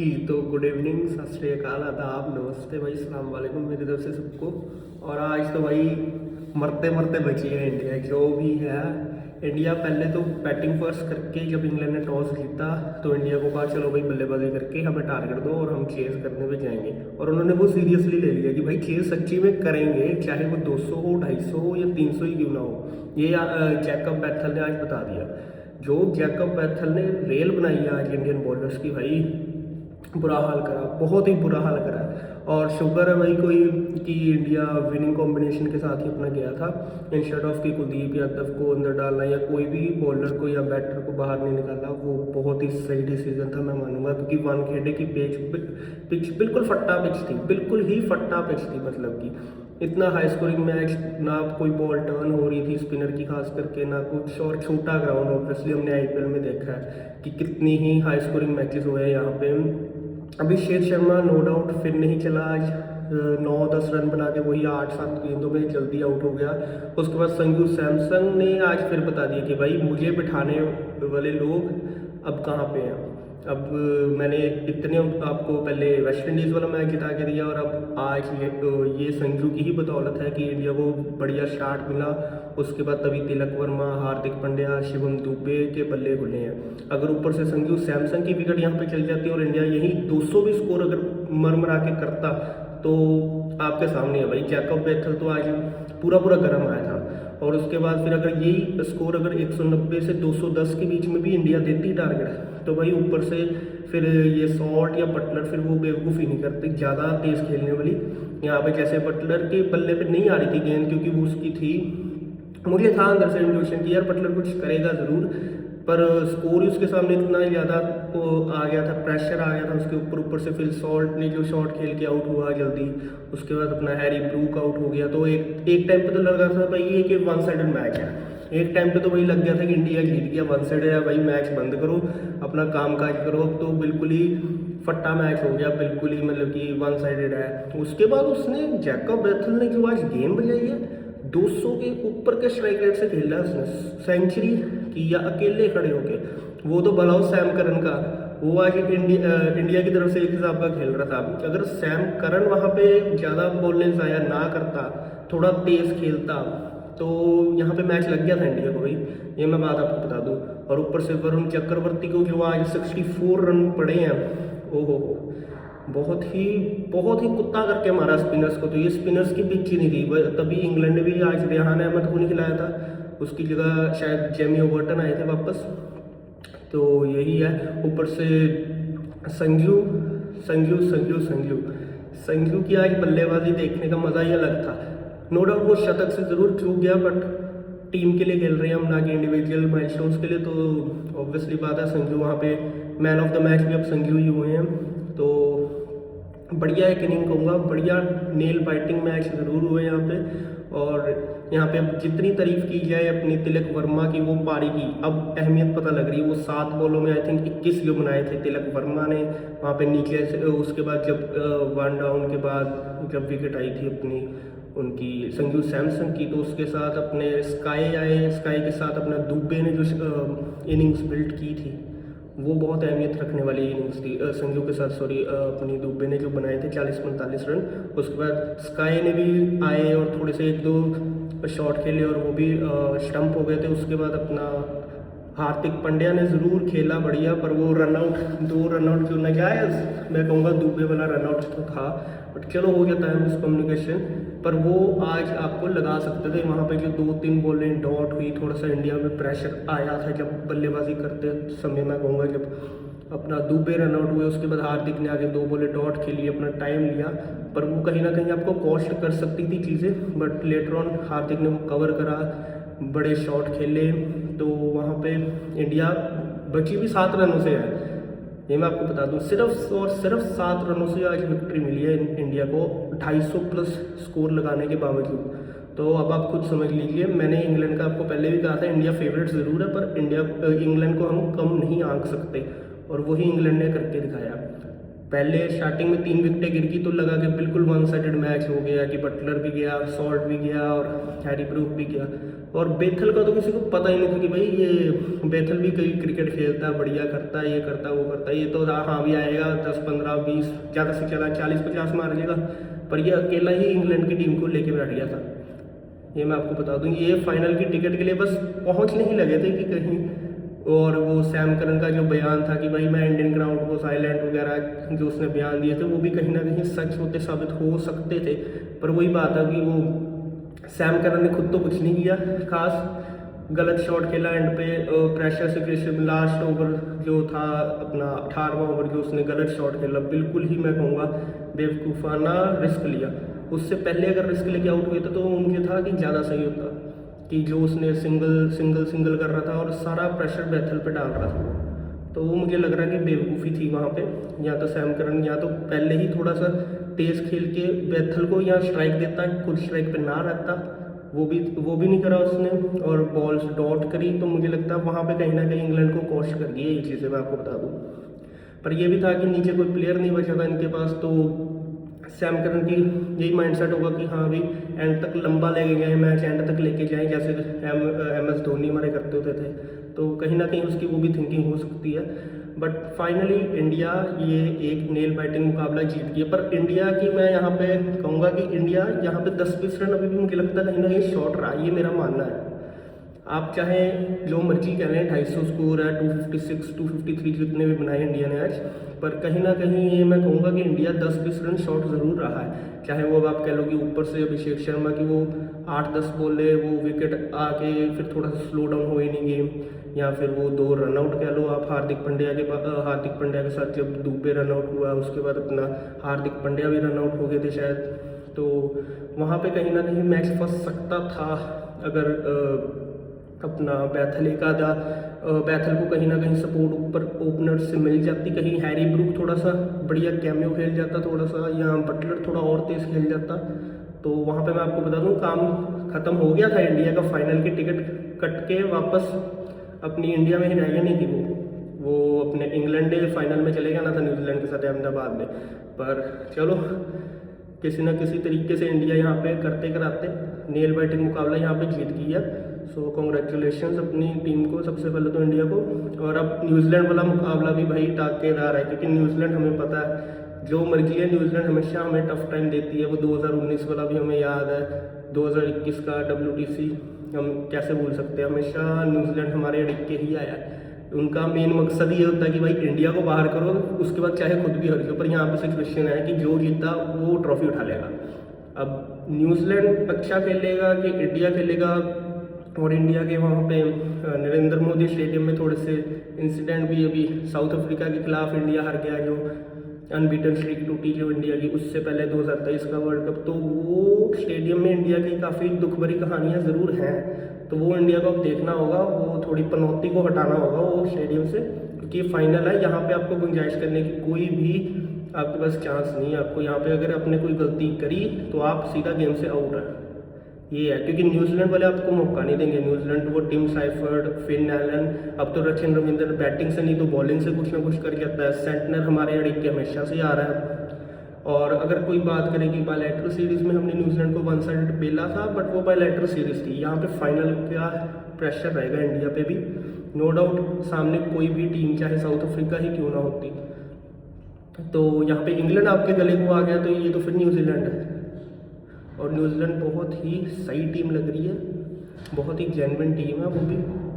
जी, तो good evening, सत श्री अकाल, आदाब, नमस्ते भाई, सलाम वालेकुम मेरी तरफ से सबको। और आज तो भाई मरते मरते बची है इंडिया, जो भी है। इंडिया पहले तो बैटिंग फर्स्ट करके जब इंग्लैंड ने टॉस जीता तो इंडिया को कहा चलो भाई बल्लेबाजी करके हमें टारगेट दो और हम चेस करने पे जाएंगे। और उन्होंने वो सीरियसली ले लिया कि भाई चेस सच्ची में करेंगे, चाहे वो 200 हो, 250 हो या 300 ही क्यों ना हो। ये जैकब बैथल ने आज बता दिया। जो जैकब बैथल ने रेल बनाई है आज इंडियन बॉलर्स की, भाई बुरा हाल करा, बहुत ही बुरा हाल करा। और शुक्र है भाई कोई कि इंडिया विनिंग कॉम्बिनेशन के साथ ही अपना गया था, इंस्टेड ऑफ कि कुलदीप यादव को अंदर डालना या कोई भी बॉलर को या बैटर को बाहर नहीं निकाला। वो बहुत ही सही डिसीजन था मैं मानूंगा, क्योंकि वानखेड़े की पिच बिल्कुल फट्टा पिच थी, बिल्कुल ही फट्टा पिच थी। मतलब कि इतना हाई स्कोरिंग मैच, ना कोई बॉल टर्न हो रही थी स्पिनर की खास करके, ना कुछ। और छोटा ग्राउंड, ऑब्वियसली हमने आईपीएल में देखा है कि कितनी ही हाई स्कोरिंग मैचेस हुए हैं यहाँ पे। अभिषेक शर्मा नो डाउट फिर नहीं चला आज, 9-10 रन बना के वही 8-7 गेंदों में जल्दी आउट हो गया। उसके बाद संजू सैमसन ने आज फिर बता दिया कि भाई मुझे बिठाने वाले लोग अब कहाँ पे हैं। अब मैंने इतने आपको पहले वेस्ट इंडीज़ वाला मैच जिता के दिया, और अब आज ये संजू की ही बदौलत है कि इंडिया को बढ़िया स्टार्ट मिला। उसके बाद तभी तिलक वर्मा, हार्दिक पांड्या, शिवम दुबे के बल्ले खुले हैं। अगर ऊपर से संजू सैमसन की विकेट यहाँ पे चल जाती और इंडिया यही 200 भी स्कोर अगर मरमरा के करता तो आपके सामने है भाई। जैकब बैथल तो आज पूरा पूरा गर्म आया था। और उसके बाद फिर अगर यही स्कोर अगर 190 से 210 के बीच में भी इंडिया देती टारगेट, तो भाई ऊपर से फिर ये शॉट या बटलर फिर वो बेवकूफ़ी नहीं करती ज़्यादा तेज़ खेलने वाली। यहाँ पे जैसे बटलर के बल्ले पे नहीं आ रही थी गेंद, क्योंकि वो उसकी थी, मुझे था अंदर से इंट्यूशन कि यार बटलर कुछ करेगा ज़रूर, पर स्कोर ही उसके सामने इतना ज़्यादा वो आ गया था, प्रेशर आ गया था उसके ऊपर। ऊपर से फिल सॉल्ट ने जो शॉट खेल के आउट हुआ जल्दी, उसके बाद अपना हैरी ब्रूक आउट हो गया। तो एक टाइम पे तो लग रहा था भाई ये कि वन साइडेड मैच है। एक टाइम पे तो वही लग गया था कि इंडिया जीत गया, वन साइडेड है भाई, मैच बंद करो, अपना काम काज करो। अब तो बिल्कुल ही फट्टा मैच हो गया, बिल्कुल ही मतलब कि वन साइडेड है। उसके बाद उसने जैकब बैथल ने जो आज गेम बजाई है, 200 के ऊपर के स्ट्राइक रेट से खेल रहा है उसने, सेंचुरी किया अकेले खड़े होके। वो तो भला सैम करन का, वो आज इंडिया की तरफ से एक हिसाब का खेल रहा था। अगर सैम करन वहाँ पे ज़्यादा बॉलें ज़ाया ना करता, थोड़ा तेज़ खेलता, तो यहाँ पे मैच लग गया था इंडिया को भाई, ये मैं बात आपको बता दूँ। और ऊपर से वरुण चक्रवर्ती को जो आज 64 रन पड़े हैं, ओहो बहुत ही कुत्ता करके मारा स्पिनर्स को। तो ये स्पिनर्स की पिच ही नहीं थी, तभी इंग्लैंड ने भी आज रेहान अहमद को नहीं खिलाया था, उसकी जगह शायद जेमी ओवर्टन आए थे वापस। तो यही है। ऊपर से संजू संजू संजू संजू संजू की आज बल्लेबाजी देखने का मज़ा ही अलग था। नो डाउट वो शतक से ज़रूर चूक गया, बट टीम के लिए खेल रहे हैं हम, ना कि इंडिविजुअल माइलस्टोन्स के लिए। तो ऑब्वियसली बात है संजू वहाँ पे मैन ऑफ द मैच भी अब संजू ही हुए हैं। तो बढ़िया एक इनिंग कहूँगा, बढ़िया नेल बाइटिंग मैच ज़रूर हुए यहाँ पे। और यहाँ पे अब जितनी तारीफ की जाए अपनी तिलक वर्मा की, वो पारी की अब अहमियत पता लग रही है। वो 7 बॉलों में आई थिंक 21 जो बनाए थे तिलक वर्मा ने वहाँ पे नीचे से। उसके बाद जब 1 डाउन के बाद जब विकेट आई थी अपनी उनकी संजू सैमसन की, तो उसके साथ अपने स्काई के साथ अपना दुबे ने जो इनिंग्स बिल्ड की थी, वो बहुत अहमियत रखने वाली इनिंग्स थी। संजू के साथ सॉरी अपनी दुबे ने जो बनाए थे 40-45 रन। उसके बाद स्काई ने भी आए और थोड़े से 1-2 शॉट खेले और वो भी स्टंप हो गए थे। उसके बाद अपना हार्दिक पांड्या ने ज़रूर खेला बढ़िया, पर वो रनआउट 2 रनआउट जो नाजायज़, मैं कहूँगा दुबे वाला रनआउट तो था, बट चलो हो जाता है मिसकम्युनिकेशन। पर वो आज आपको लगा सकते थे वहाँ पे जो 2-3 बॉलें डॉट हुई, थोड़ा सा इंडिया में प्रेशर आया था जब बल्लेबाजी करते समय। मैं कहूँगा जब अपना दुबे रनआउट हुए, उसके बाद हार्दिक ने आगे 2 बॉलें डॉट खेली, अपना टाइम लिया, पर वो कहीं ना कहीं आपको कॉस्ट कर सकती थी चीज़ें। बट लेटर ऑन हार्दिक ने वो कवर करा, बड़े शॉट खेले, तो वहाँ पे इंडिया बची भी 7 रनों से है। ये मैं आपको बता दूं, सिर्फ 7 रनों से आज विक्ट्री मिली है इंडिया को, 250 प्लस स्कोर लगाने के बावजूद। तो अब आप खुद समझ लीजिए, मैंने इंग्लैंड का आपको पहले भी कहा था, इंडिया फेवरेट ज़रूर है, पर इंग्लैंड को हम कम नहीं आंक सकते। और वही इंग्लैंड ने करके दिखाया। पहले स्टार्टिंग में 3 विकेटें गिर गई तो लगा कि बिल्कुल वन साइडेड मैच हो गया, कि बटलर भी गया, सॉल्ट भी गया और हैरी ब्रूक भी गया। और बेथल का तो किसी को पता ही नहीं था कि भाई ये बेथल भी कहीं क्रिकेट खेलता है, बढ़िया करता है, ये करता है, वो करता है। ये तो हाँ भी आएगा 10 15 20 ज़्यादा से ज़्यादा 40 50 मार लेगा, पर ये अकेला ही इंग्लैंड की टीम को लेके बैठ गया था। ये मैं आपको बता दूँ, ये फाइनल की टिकट के लिए बस पहुँचने ही लगे थे कि कहीं। और वो सैम करन का जो बयान था कि भाई मैं इंडियन ग्राउंड को साइलेंट वगैरह जो उसने बयान दिए थे वो भी कहीं ना कहीं सच होते साबित हो सकते थे। पर वही बात है कि वो सैम करन ने खुद तो कुछ नहीं किया खास, गलत शॉट खेला एंड पे, प्रेशर सिचुएशन लास्ट ओवर जो था अपना 18वां ओवर जो उसने गलत शॉट खेला, बिल्कुल ही मैं कहूँगा बेवकूफ़ाना रिस्क लिया। उससे पहले अगर रिस्क लेके आउट हुए थे तो मुझे था कि ज़्यादा सही होता, कि जो उसने सिंगल कर रहा था और सारा प्रेशर बेथल पे डाल रहा था, तो वो मुझे लग रहा है कि बेवकूफ़ी थी वहाँ पे। या तो सैम करन या तो पहले ही थोड़ा सा तेज़ खेल के बेथल को या स्ट्राइक देता, खुद स्ट्राइक पे ना रहता, वो भी नहीं करा उसने, और बॉल्स डॉट करी। तो मुझे लगता है वहाँ पे कहीं ना कहीं इंग्लैंड को कॉस्ट कर गई ये चीज़ें, मैं आपको बता दूँ। पर ये भी था कि नीचे कोई प्लेयर नहीं बचा था इनके पास, तो सैम करन की यही माइंडसेट होगा कि हाँ भाई एंड तक लंबा लेके गए, मैच एंड तक लेके जाएं, जैसे MS धोनी हमारे करते होते थे। तो कहीं ना कहीं उसकी वो भी थिंकिंग हो सकती है। बट फाइनली इंडिया ये एक नेल बाइटिंग मुकाबला जीत गई। पर इंडिया की मैं यहाँ पे कहूँगा कि इंडिया यहाँ पे 10-20 रन अभी भी मुझे लगता है कहीं ना कहीं शॉर्ट रहा, ये मेरा मानना है। आप चाहे जो मर्जी कह लें, 250 स्कोर है, 256 253 जितने भी बनाए इंडिया ने आज, पर कहीं ना कहीं ये मैं कहूँगा कि इंडिया 10-20 रन शॉर्ट ज़रूर रहा है। चाहे वो अब आप कह लो कि ऊपर से अभिषेक शर्मा की वो 8-10 बॉले वो विकेट आके फिर थोड़ा सा स्लो डाउन हो ही नहीं गेम, या फिर वो 2 रनआउट कह लो आप हार्दिक पांड्या के साथ जब दुबे रनआउट हुआ, उसके बाद अपना हार्दिक पांड्या भी रनआउट हो गए थे शायद। तो वहाँ पे कहीं ना कहीं मैच फंस सकता था अगर अपना बैथल को कहीं ना कहीं सपोर्ट ऊपर ओपनर से मिल जाती, कहीं हैरी ब्रूक थोड़ा सा बढ़िया कैमियो खेल जाता थोड़ा सा, या बटलर थोड़ा और तेज़ खेल जाता, तो वहाँ पे मैं आपको बता दूँ काम ख़त्म हो गया था। इंडिया का फाइनल की टिकट कट के वापस अपनी इंडिया में ही रह गया नहीं थी वो अपने इंग्लैंड फाइनल में चले गया ना था न्यूजीलैंड के साथ अहमदाबाद में। पर चलो किसी न किसी तरीके से इंडिया यहाँ पे करते कराते नेल बाइटिंग मुकाबला यहाँ पे जीत गई है। सो कॉन्ग्रेचुलेशंस अपनी टीम को सबसे पहले तो इंडिया को। और अब न्यूजीलैंड वाला मुकाबला भी भाई टाकेदार है, क्योंकि न्यूजीलैंड हमें पता है जो मर्जी है, न्यूजीलैंड हमेशा हमें टफ टाइम देती है। वो 2019 वाला भी हमें याद है, 2021 का WTC हम कैसे भूल सकते हैं, हमेशा न्यूजीलैंड हमारे अड़िग के ही आया है। उनका मेन मकसद ये होता है कि भाई इंडिया को बाहर करो, उसके बाद चाहे खुद भी हार जाओ। पर यहाँ पे सिचुएशन है कि जो जीता वो ट्रॉफी उठा लेगा। अब न्यूजीलैंड अच्छा खेलेगा कि इंडिया खेलेगा, और इंडिया के वहाँ पे नरेंद्र मोदी स्टेडियम में थोड़े से इंसिडेंट भी, अभी साउथ अफ्रीका के खिलाफ इंडिया हार गया, जो अनबीटन स्ट्रीक टूटी जो इंडिया की, उससे पहले 2023 का वर्ल्ड कप, तो वो स्टेडियम में इंडिया की काफ़ी दुख भरी कहानियाँ ज़रूर हैं। तो वो इंडिया को अब देखना होगा, वो थोड़ी पनौती को हटाना होगा वो स्टेडियम से, क्योंकि फाइनल है। यहाँ पे आपको गुंजाइश करने की कोई भी आपके पास चांस नहीं है। आपको यहाँ पे अगर आपने कोई गलती करी तो आप सीधा गेम से आउट है, ये है। क्योंकि न्यूजीलैंड वाले आपको मौका नहीं देंगे। न्यूजीलैंड वो टीम साइफर्ड, फिन एलन, अब तो रचिन रविंद्र बैटिंग से नहीं तो बॉलिंग से कुछ ना कुछ कर जाता है। सेंटनर हमारे अड़िग के हमेशा से आ रहा है। और अगर कोई बात करेगी बायलैटरल सीरीज़ में, हमने न्यूजीलैंड को 1 साइड बेला था, बट वो बायलैटरल सीरीज़ थी। यहाँ पे फाइनल का प्रेशर रहेगा इंडिया पे भी, नो डाउट। सामने कोई भी टीम चाहे साउथ अफ्रीका ही क्यों ना होती, तो यहाँ पे इंग्लैंड आपके गले को आ गया तो ये तो फिर न्यूजीलैंड है। और न्यूजीलैंड बहुत ही सही टीम लग रही है, बहुत ही जेन्युइन टीम है, वो भी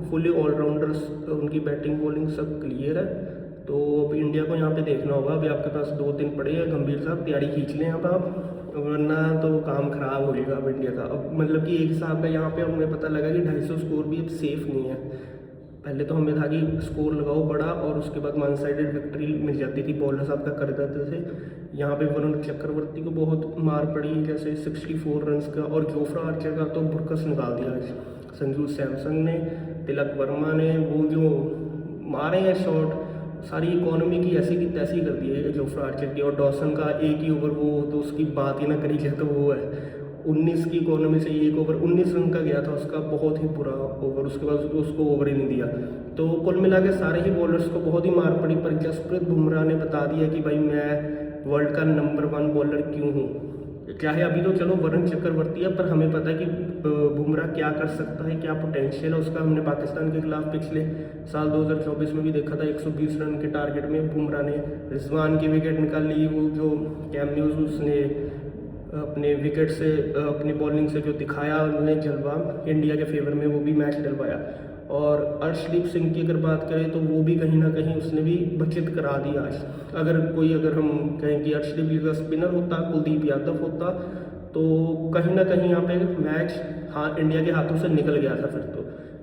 फुली ऑलराउंडर्स, उनकी बैटिंग बॉलिंग सब क्लियर है। तो अब इंडिया को यहाँ पे देखना होगा। अभी आपके पास 2 दिन पड़े हैं, गंभीर साहब तैयारी खींच लें अब आप, वरना तो काम खराब हो जाएगा अब इंडिया का। अब मतलब कि एक हिसाब का यहाँ पे हमें पता लगा कि 250 स्कोर भी अब सेफ़ नहीं है। पहले तो हमें था कि स्कोर लगाओ बड़ा और उसके बाद वन साइडेड विक्ट्री मिल जाती थी, बॉलर साहब का कर देते थे। यहाँ पे वरुण चक्रवर्ती को बहुत मार पड़ी, जैसे 64 रन का, और जोफ्रा आर्चर का तो बुरकस निकाल दिया आज। संजू सैमसन ने, तिलक वर्मा ने वो जो मारे हैं शॉट, सारी इकोनॉमी की ऐसी की तैसी कर दी है जोफ्रा आर्चर की। और डॉसन का एक ही ओवर वो, तो उसकी बात ही ना करी जाए तो वो है। 19 की इकोनॉमी से एक ओवर 19 रन का गया था उसका, बहुत ही बुरा ओवर, उसके बाद उसको ओवर ही नहीं दिया। तो कुल मिला के सारे ही बॉलर्स को बहुत ही मार पड़ी, पर जसप्रीत बुमराह ने बता दिया कि भाई मैं वर्ल्ड का नंबर 1 बॉलर क्यों हूँ। चाहे अभी तो चलो वरुण चक्रवर्ती है, पर हमें पता है कि बुमराह क्या कर सकता है, क्या पोटेंशियल है उसका। हमने पाकिस्तान के खिलाफ पिछले साल 2024 में भी देखा था, 120 रन के टारगेट में बुमराह ने रिजवान की विकेट निकाल ली। वो जो कैम न्यूज़ उसने अपने विकेट से अपनी बॉलिंग से जो दिखाया उन्होंने जलवा इंडिया के फेवर में, वो भी मैच डलवाया। और अर्शदीप सिंह की अगर बात करें तो वो भी कहीं ना कहीं उसने भी बचत करा दी आज। अगर हम कहें कि अर्शदीप का स्पिनर होता, कुलदीप यादव होता, तो कहीं ना कहीं यहाँ पे मैच हाँ इंडिया के हाथों से निकल गया था।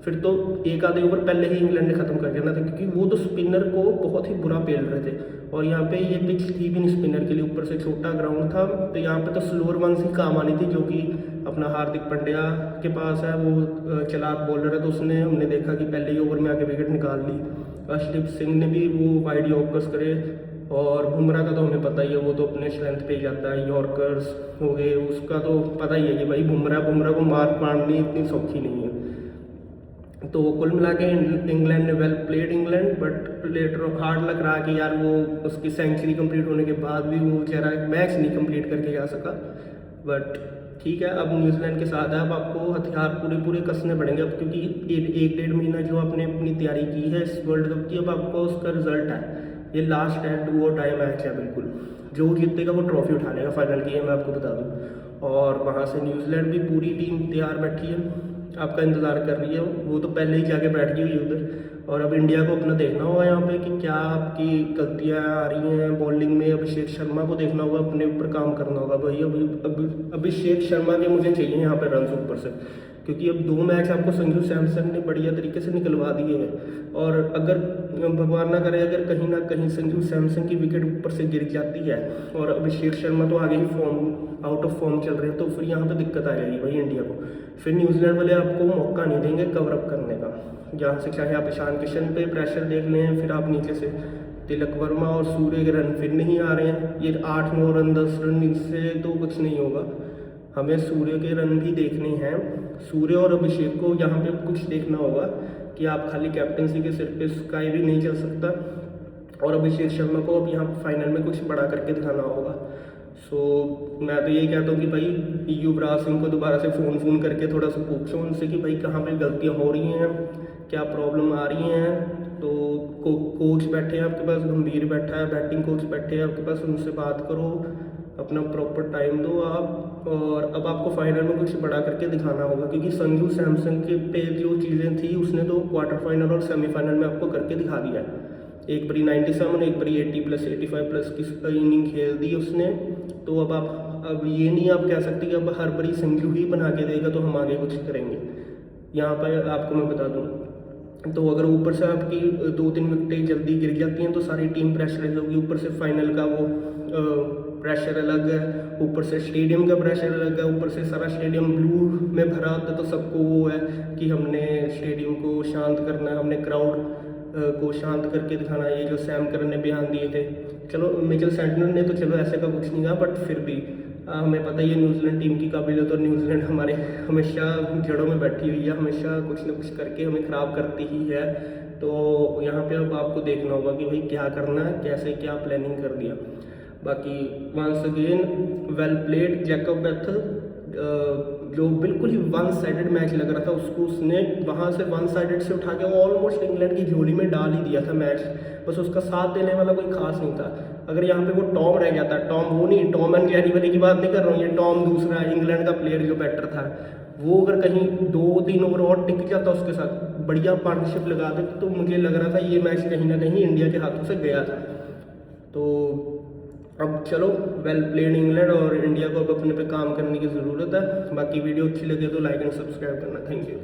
फिर तो एक आधे ओवर पहले ही इंग्लैंड ने ख़त्म कर देना था, क्योंकि वो तो स्पिनर को बहुत ही बुरा पेल रहे थे। और यहाँ पे ये पिच थी भी नहीं स्पिनर के लिए, ऊपर से छोटा ग्राउंड था, तो यहाँ पे तो स्लोअर वंस ही काम आनी थी, जो कि अपना हार्दिक पांड्या के पास है। वो चालाक बॉलर है, तो उसने हमने देखा कि पहले ही ओवर में आके विकेट निकाल ली। अर्शदीप सिंह ने भी वो वाइड यॉर्कर्स करे, और बुमराह का तो हमें पता ही है, वो तो अपने स्ट्रेंथ पे ही जाता है, यॉर्कर्स हो गए, उसका तो पता ही है कि भाई बुमराह को मार मारनी इतनी सौखी नहीं है। तो कुल मिला के इंग्लैंड ने well played England, but later hard लग रहा कि यार वो उसकी सेंचुरी कंप्लीट होने के बाद भी वो बेचारा मैच नहीं कंप्लीट करके जा सका। बट ठीक है, अब न्यूजीलैंड के साथ है, अब आपको हथियार पूरे कसने पड़ेंगे अब, क्योंकि एक डेढ़ महीना जो आपने अपनी तैयारी की है इस वर्ल्ड कप की, अब आपको उसका रिजल्ट है। ये लास्ट है, डू और डाई मैच है बिल्कुल। जो जीतेगा वो ट्रॉफी उठा लेगा फाइनल की, है मैं आपको बता दूँ। और वहाँ से न्यूजीलैंड भी पूरी टीम तैयार बैठी है, आपका इंतज़ार कर रही है। वो तो पहले ही जाके बैठ गई हुई उधर। और अब इंडिया को अपना देखना होगा यहाँ पे कि क्या आपकी गलतियाँ आ रही हैं बॉलिंग में। अभिषेक शर्मा को देखना होगा, अपने ऊपर काम करना होगा भाई। अभिषेक शर्मा के मुझे चाहिए यहाँ पे रन ऊपर से, क्योंकि अब 2 मैच आपको संजू सैमसन ने बढ़िया तरीके से निकलवा दिए हैं। और अगर भगवान ना करे अगर कहीं ना कहीं संजू सैमसन की विकेट ऊपर से गिर जाती है और अभिषेक शर्मा तो आगे ही आउट ऑफ फॉर्म चल रहे हैं, तो फिर यहाँ पे दिक्कत आ जाएगी भाई इंडिया को। फिर न्यूजीलैंड वाले आपको मौका नहीं देंगे कवर अप करने का, जहाँ से चाहे आप ईशान किशन पे प्रेशर देख लें, फिर आप नीचे से तिलक वर्मा और सूर्य के रन फिर नहीं आ रहे हैं। ये 8-9 रन 10 रन इनसे तो कुछ नहीं होगा। हमें सूर्य के रन भी देखने हैं, सूर्य और अभिषेक को यहाँ पे कुछ देखना होगा कि आप खाली कैप्टनसी के सिर पे स्काई भी नहीं चल सकता। और अभिषेक शर्मा को अब यहाँ फाइनल में कुछ बड़ा करके दिखाना होगा। मैं तो यही कहता हूँ कि भाई युवराज सिंह को दोबारा से फ़ोन करके थोड़ा सा पूछो उनसे कि भाई कहाँ पे गलतियाँ हो रही हैं, क्या प्रॉब्लम आ रही हैं। तो कोच बैठे हैं आपके पास, गंभीर बैठा है, बैटिंग कोच बैठे हैं आपके पास, उनसे बात करो, अपना प्रॉपर टाइम दो आप। और अब आपको फाइनल में कुछ बड़ा करके दिखाना होगा, क्योंकि संजू सैमसन के पे जो चीज़ें थी उसने तो क्वार्टर फाइनल और सेमीफाइनल में आपको करके दिखा दिया है। एक बारी 97, एक बारी 80+, 85+ की इनिंग खेल दी उसने। तो अब ये नहीं आप कह सकते कि अब हर बारी संजू ही बना के देगा तो हम आगे कुछ करेंगे। यहाँ पर आपको मैं बता दूँ, तो अगर ऊपर से आपकी 2-3 विकेटें जल्दी गिर जाती हैं तो सारी टीम प्रेशराइज होगी। ऊपर से फाइनल का वो प्रेशर अलग है, ऊपर से स्टेडियम का प्रेशर अलग है, ऊपर से सारा स्टेडियम ब्लू में भरा होता है, तो सबको वो है कि हमने स्टेडियम को शांत करना है, हमने क्राउड को शांत करके दिखाना है। ये जो सैम करन ने बयान दिए थे, चलो मिचेल सेंटनर ने तो चलो ऐसे का कुछ नहीं कहा, बट फिर भी हमें पता ही है न्यूजीलैंड टीम की काबिलियत। और न्यूजीलैंड हमारे हमेशा जड़ों में बैठी हुई है, हमेशा कुछ ना कुछ करके हमें ख़राब करती ही है। तो यहाँ पे अब आपको देखना होगा कि भाई क्या करना है, कैसे क्या प्लानिंग कर दिया। बाकी once again well played Jacob Bethell, जो बिल्कुल ही वन साइडेड मैच लग रहा था उसको, उसने वहाँ से वन साइडेड से उठा के ऑलमोस्ट इंग्लैंड की झोली में डाल ही दिया था मैच। बस उसका साथ देने वाला कोई खास नहीं था। अगर यहाँ पे वो टॉम रह जाता, टॉम वो नहीं, टॉम एंड जेरी वाले की बात नहीं कर रहा हूँ, ये टॉम दूसरा इंग्लैंड का प्लेयर जो बैटर था, वो अगर कहीं 2-3 ओवर और टिक जाता उसके साथ, बढ़िया पार्टनरशिप लगा देते, तो मुझे लग रहा था ये मैच कहीं ना कहीं इंडिया के हाथों से गया था। तो अब चलो वेल प्लेड इंग्लैंड, और इंडिया को अब अपने पे काम करने की ज़रूरत है। बाकी वीडियो अच्छी लगे तो लाइक एंड सब्सक्राइब करना। Thank you.